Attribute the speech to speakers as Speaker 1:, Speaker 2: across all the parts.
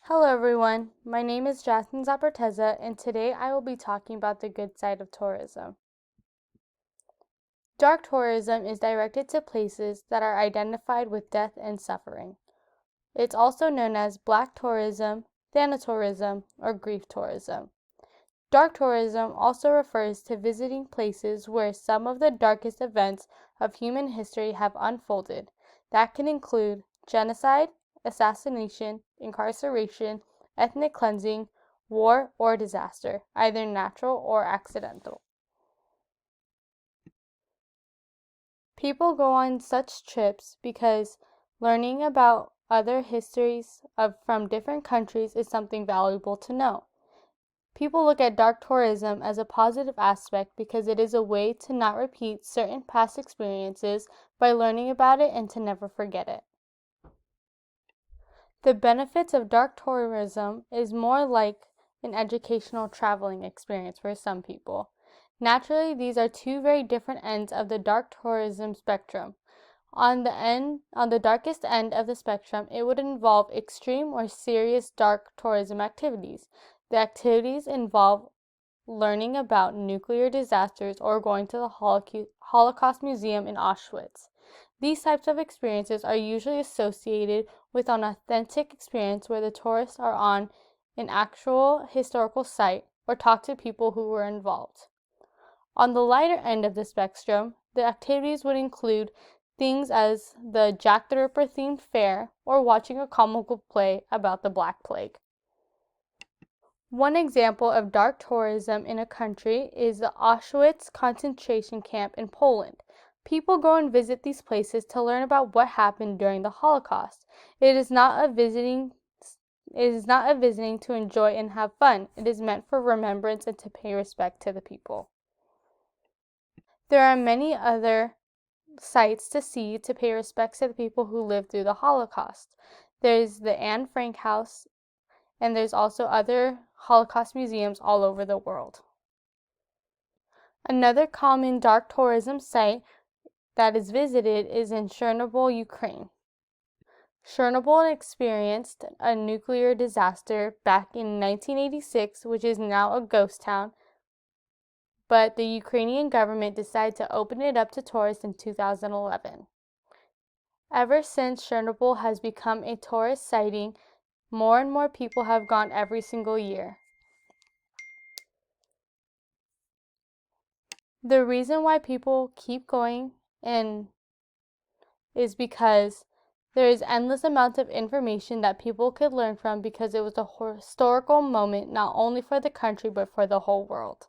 Speaker 1: Hello everyone, my name is Jasmine Zaperteza and today I will be talking about the good side of tourism. Dark tourism is directed to places that are identified with death and suffering. It's also known as black tourism, thanatourism, or grief tourism. Dark tourism also refers to visiting places where some of the darkest events of human history have unfolded. That can include genocide, assassination, incarceration, ethnic cleansing, war, or disaster, either natural or accidental. People go on such trips because learning about other histories from different countries is something valuable to know. People look at dark tourism as a positive aspect because it is a way to not repeat certain past experiences by learning about it and to never forget it. The benefits of dark tourism is more like an educational traveling experience for some people. Naturally, these are two very different ends of the dark tourism spectrum. On the darkest end of the spectrum, it would involve extreme or serious dark tourism activities. The activities involve learning about nuclear disasters or going to the Holocaust Museum in Auschwitz. These types of experiences are usually associated with an authentic experience where the tourists are on an actual historical site or talk to people who were involved. On the lighter end of the spectrum, the activities would include things as the Jack the Ripper themed fair or watching a comical play about the Black Plague. One example of dark tourism in a country is the Auschwitz concentration camp in Poland. People go and visit these places to learn about what happened during the Holocaust. It is not a visiting to enjoy and have fun. It is meant for remembrance and to pay respect to the people. There are many other sites to see to pay respects to the people who lived through the Holocaust. There's the Anne Frank House, and there's also other Holocaust museums all over the world. Another common dark tourism site that is visited is in Chernobyl, Ukraine. Chernobyl experienced a nuclear disaster back in 1986, which is now a ghost town, but the Ukrainian government decided to open it up to tourists in 2011. Ever since, Chernobyl has become a tourist sighting. More and more people have gone every single year. The reason why people keep going is because there is endless amounts of information that people could learn from because it was a historical moment not only for the country but for the whole world.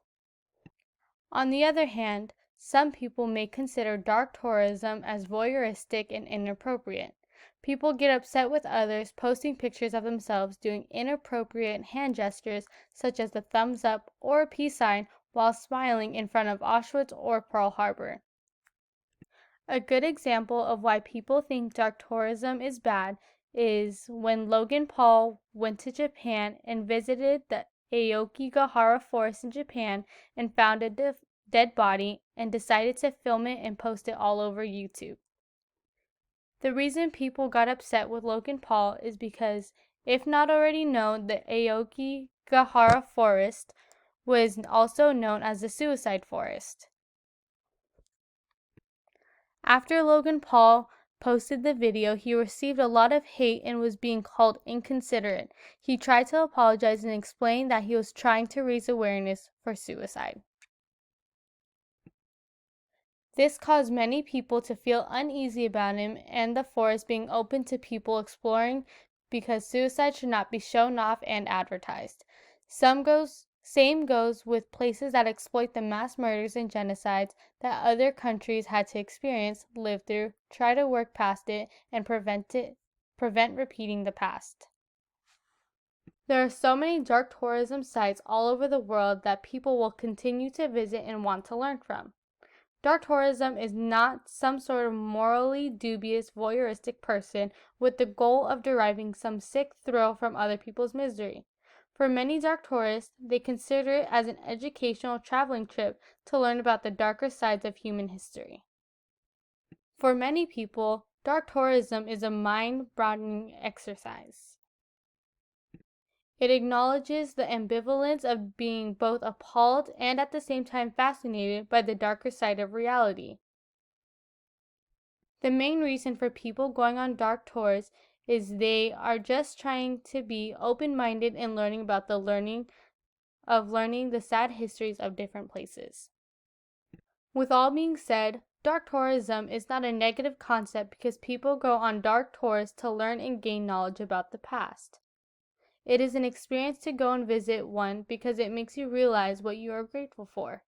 Speaker 1: On the other hand, some people may consider dark tourism as voyeuristic and inappropriate. People get upset with others posting pictures of themselves doing inappropriate hand gestures such as the thumbs up or a peace sign while smiling in front of Auschwitz or Pearl Harbor. A good example of why people think dark tourism is bad is when Logan Paul went to Japan and visited the Aokigahara forest in Japan and found a dead body and decided to film it and post it all over YouTube. The reason people got upset with Logan Paul is because, if not already known, the Aokigahara forest was also known as the suicide forest. After Logan Paul posted the video, he received a lot of hate and was being called inconsiderate. He tried to apologize and explain that he was trying to raise awareness for suicide. This caused many people to feel uneasy about him and the forest being open to people exploring because suicide should not be shown off and advertised. Same goes with places that exploit the mass murders and genocides that other countries had to experience, live through, try to work past it, and prevent repeating the past. There are so many dark tourism sites all over the world that people will continue to visit and want to learn from. Dark tourism is not some sort of morally dubious voyeuristic person with the goal of deriving some sick thrill from other people's misery. For many dark tourists, they consider it as an educational traveling trip to learn about the darker sides of human history. For many people, dark tourism is a mind-broadening exercise. It acknowledges the ambivalence of being both appalled and at the same time fascinated by the darker side of reality. The main reason for people going on dark tours is they are just trying to be open-minded and learning about the learning the sad histories of different places. With all being said, dark tourism is not a negative concept because people go on dark tours to learn and gain knowledge about the past. It is an experience to go and visit one because it makes you realize what you are grateful for.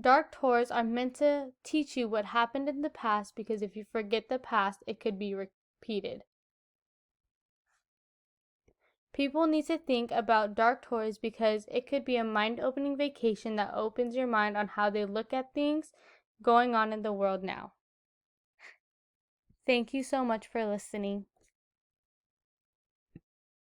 Speaker 1: Dark tours are meant to teach you what happened in the past because if you forget the past, it could be repeated. People need to think about dark tours because it could be a mind-opening vacation that opens your mind on how they look at things going on in the world now. Thank you so much for listening.